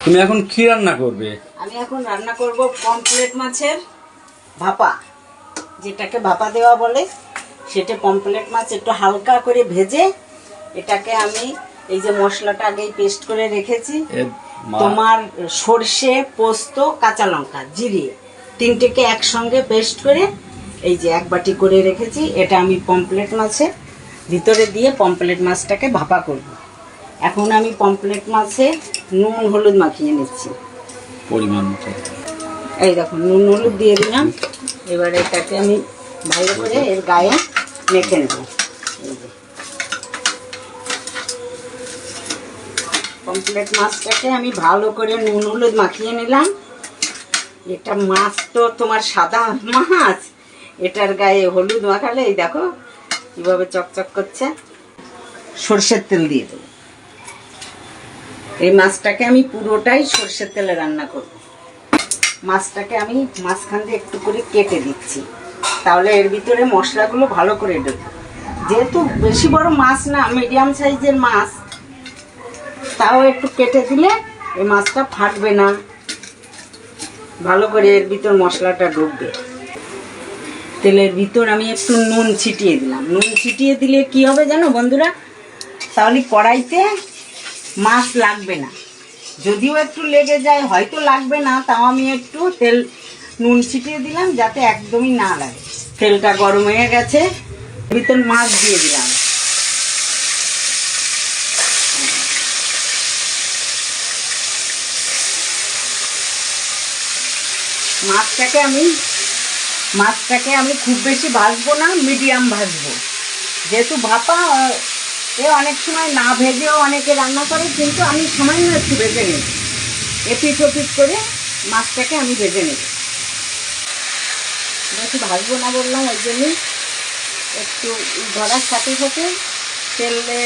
তুমি এখন কি রান্না করবে? আমি এখন রান্না করব পমফ্রেট মাছের ভাপা, যেটাকে ভাপা দেওয়া বলে। সেটা পমফ্রেট মাছ একটু হালকা করে ভেজে এটাকে আমি এই যে মশলাটা আগেই পেস্ট করে রেখেছি, তোমার সর্ষে, পোস্ত, কাঁচা লঙ্কা, জিরে তিনটেকে একসঙ্গে পেস্ট করে এই যে এক বাটি করে রেখেছি। এটা আমি পমফ্রেট মাছের ভিতরে দিয়ে পমফ্রেট মাছটাকে ভাপা করব। এখন আমি পমফ্রেট মাছে নুন হলুদ মাখিয়ে নিচ্ছি পরিমাণ মতো। এই দেখো নুন হলুদ দিয়ে দিলাম। এবার এটাকে আমি ভালো করে এর গায়ে মেখে নেব। পমফ্রেট মাছটাকে আমি ভালো করে নুন হলুদ মাখিয়ে নিলাম। এটা মাছ তো তোমার সাদা মাছ, এটার গায়ে হলুদ মাখালে এই দেখো কিভাবে চকচক করছে। সর্ষের তেল দিয়ে দেবো। এই মাছটাকে আমি পুরোটাই সর্ষের তেলে রান্না করব। মাছটাকে আমি মাঝখান দিয়ে একটু করে কেটে দিচ্ছি, তাহলে এর ভিতরে মশলাগুলো ভালো করে দেবো। যেহেতু বেশি বড় মাছ না, মিডিয়াম সাইজের মাছ, তাও একটু কেটে দিলে এই মাছটা ফাটবে না, ভালো করে এর ভিতর মশলাটা ঢুকবে। তেলের ভিতর আমি একটু নুন ছিটিয়ে দিলাম। নুন ছিটিয়ে দিলে কি হবে জানো বন্ধুরা, তাহলে কড়াইতে মাছ লাগবে না। যদিও একটু লেগে যায়, হয়তো লাগবে না, তাও আমি একটু তেল নুন ছিটিয়ে দিলাম যাতে একদমই না লাগে। তেলটা গরম হয়ে গেছে, ভিতর মাছ দিয়ে দিলাম। মাছটাকে আমি খুব বেশি ভাজবো না, মিডিয়াম ভাজবো। যেহেতু ভাপা, অনেক সময় না ভেজেও অনেকে রান্না করে, কিন্তু আমি সামান্য একটু ভেজে নেব। এপিট ওপিট করে মাছটাকে আমি ভেজে নেব। বেশি ভাজবো না বললাম, ওই জন্যই একটু ধরার সাথে সাথে তেলে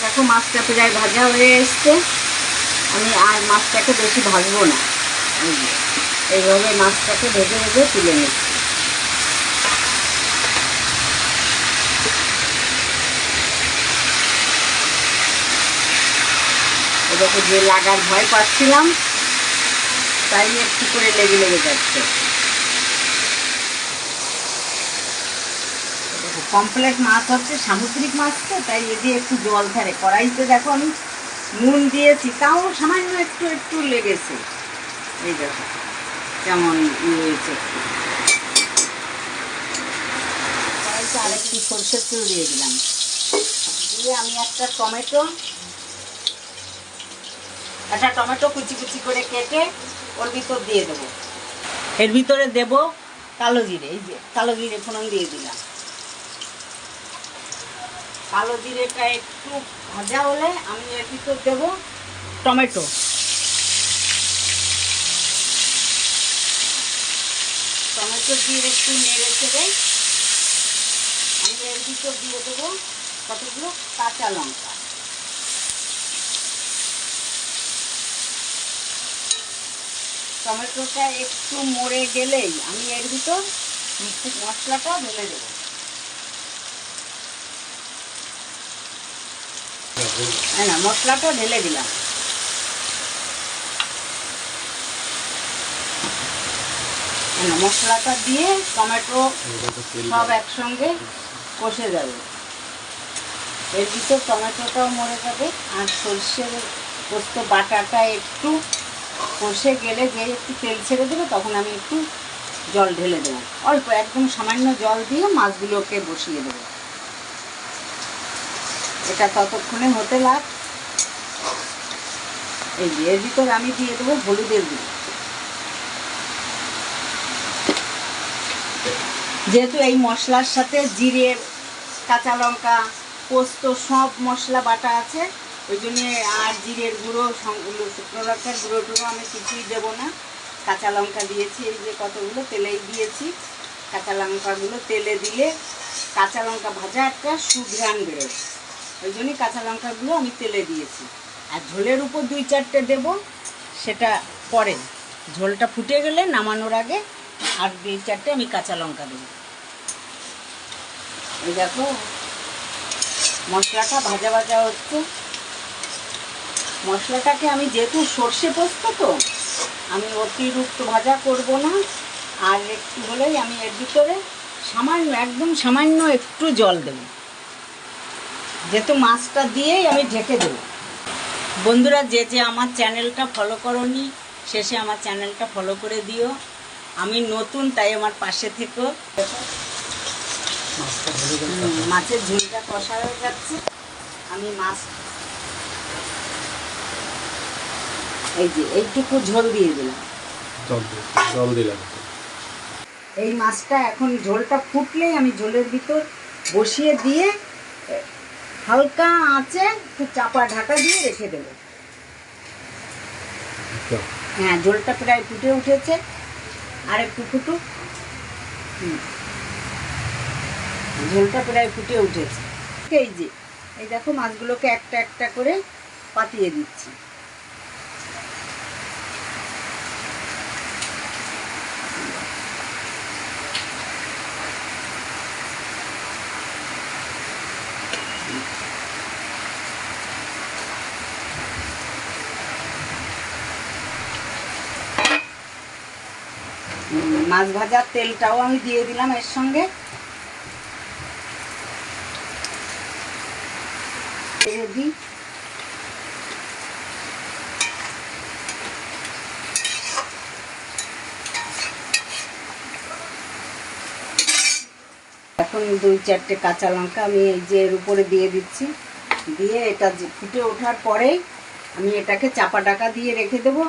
দেখো মাছটা প্রায় ভাজা হয়ে এসছে। আমি আর মাছটাকে বেশি ভাজবো না, এইভাবে মাছটাকে ভেজে ভেজে তুলে নিচ্ছি। দেখো যে লাগার ভয় পাচ্ছিলাম, তাই একটু করে লেগে লেগে যাচ্ছে। দেখো পমফ্রেট মাছ হচ্ছে সামুদ্রিক মাছ, তো তাই এদিকে একটু জল ছাড়ে। কড়াইতে দেখো আমি নুন দিয়েছি, তাও সামান্য একটু একটু লেগেছে। এই দেখো কেমন হয়েছে। কড়াইতে আর একটু সরষের তেল দিয়ে দিলাম। দিয়ে আমি একটা টমেটো কুচি কুচি করে কেটে ওর ভিতর দিয়ে দেবো। এর ভিতরে দেব কালো জিরে। এই যে কালো জিরে ফোড়ন দিয়ে দিলাম। কালো জিরেটা একটু ভাজা হলে আমি এর ভিতর দেব টমেটো। টমেটো দিয়ে একটু নেড়ে চেড়ে আমি এর ভিতর দিয়ে দেবো কতগুলো কাঁচা লঙ্কা। টমেটোটা একটু মরে গেলেই আমি এর ভিতর মশলাটা ঢেলে দেবো। মশলাটা ঢেলে দিলাম। মশলাটা দিয়ে টমেটো সব একসঙ্গে কষে যাবে। এর ভিতর টমেটোটাও মরে যাবে, আর সর্ষের পোস্ত বাটাটা একটু কষে গেলে, যে একটু তেল ছেড়ে দেবে, তখন আমি একটু জল ঢেলে দেবো। অল্প একদম সামান্য জল দিয়ে মাছগুলোকে বসিয়ে দেবো। এটা ততক্ষণে হতে লাগ। এই যে এর ভিতর আমি দিয়ে দেবো হলুদের গুঁড়ো। যেহেতু এই মশলার সাথে জিরে, কাঁচা লঙ্কা, পোস্ত সব মশলা বাটা আছে, ওই জন্যে আর জিরের গুঁড়ো, শুকনো লঙ্কার গুঁড়ো টুড়ো আমি কিছুই দেবো না। কাঁচা লঙ্কা দিয়েছি, এই যে কতগুলো তেলেই দিয়েছি। কাঁচা লঙ্কাগুলো তেলে দিলে কাঁচা লঙ্কা ভাজা একটা সুঘ্রাণ বেরোয়, ওই জন্যই কাঁচা লঙ্কাগুলো আমি তেলে দিয়েছি। আর ঝোলের উপর 2-4টে দেবো, সেটা পরে ঝোলটা ফুটে গেলে নামানোর আগে আর 2-4টে আমি কাঁচা লঙ্কা দেবো। এই দেখো মশলাটা ভাজা ভাজা হচ্ছে। মশলাটাকে আমি যেহেতু সর্ষে পোস্ত তো আমি অতিরিক্ত ভাজা করব না, আর একটু হলেই আমি এর ভিতরে সামান্য একদম সামান্য একটু জল দেব, যেহেতু মাছটা দিয়েই আমি ঢেকে দেবো। বন্ধুরা, যে যে আমার চ্যানেলটা ফলো করোনি শেষে আমার চ্যানেলটা ফলো করে দিও। আমি নতুন, তাই আমার পাশে থেকো। মাছের ঝোলটা কষা হয়ে যাচ্ছে। আমি মাছ এই যে এইটুকু ঝোল দিয়ে দিলাম, জল দিলাম। এই মাছটা এখন ঝোলটা ফুটলেই আমি ঝোলের ভিতর বসিয়ে দিয়ে হালকা আঁচে একটু চাপা ঢাকা দিয়ে রেখে দেবো। হ্যাঁ, ঝোলটা প্রায় ফুটে উঠেছে, আর একটু ফুটুক। ঝোলটা প্রায় ফুটে উঠেছে। এই যে এই দেখো মাছগুলোকে একটা একটা করে পাতিয়ে দিচ্ছি। মাছ ভাজার তেলটাও আমি দিয়ে দিলাম এর সঙ্গে। দিই এখন 2-4টে কাঁচা লঙ্কা আমি এই যে এর উপরে দিয়ে দিচ্ছি। দিয়ে এটা ফুটে ওঠার পরেই আমি এটাকে চাপা ঢাকা দিয়ে রেখে দেবো।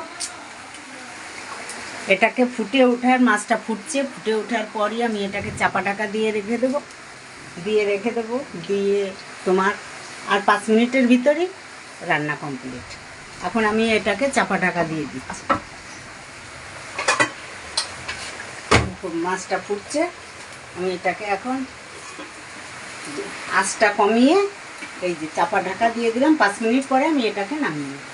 এটাকে ফুটে ওঠার, মাছটা ফুটছে, ফুটে ওঠার পরই আমি এটাকে চাপা ঢাকা দিয়ে রেখে দেবো। দিয়ে তোমার আর 5 মিনিটের ভিতরেই রান্না কমপ্লিট। এখন আমি এটাকে চাপা ঢাকা দিয়ে দিচ্ছি। মাছটা ফুটছে, আমি এটাকে এখন আঁচটা কমিয়ে এই যে চাপা ঢাকা দিয়ে দিলাম। 5 মিনিট পরে আমি এটাকে নামিয়ে নেব।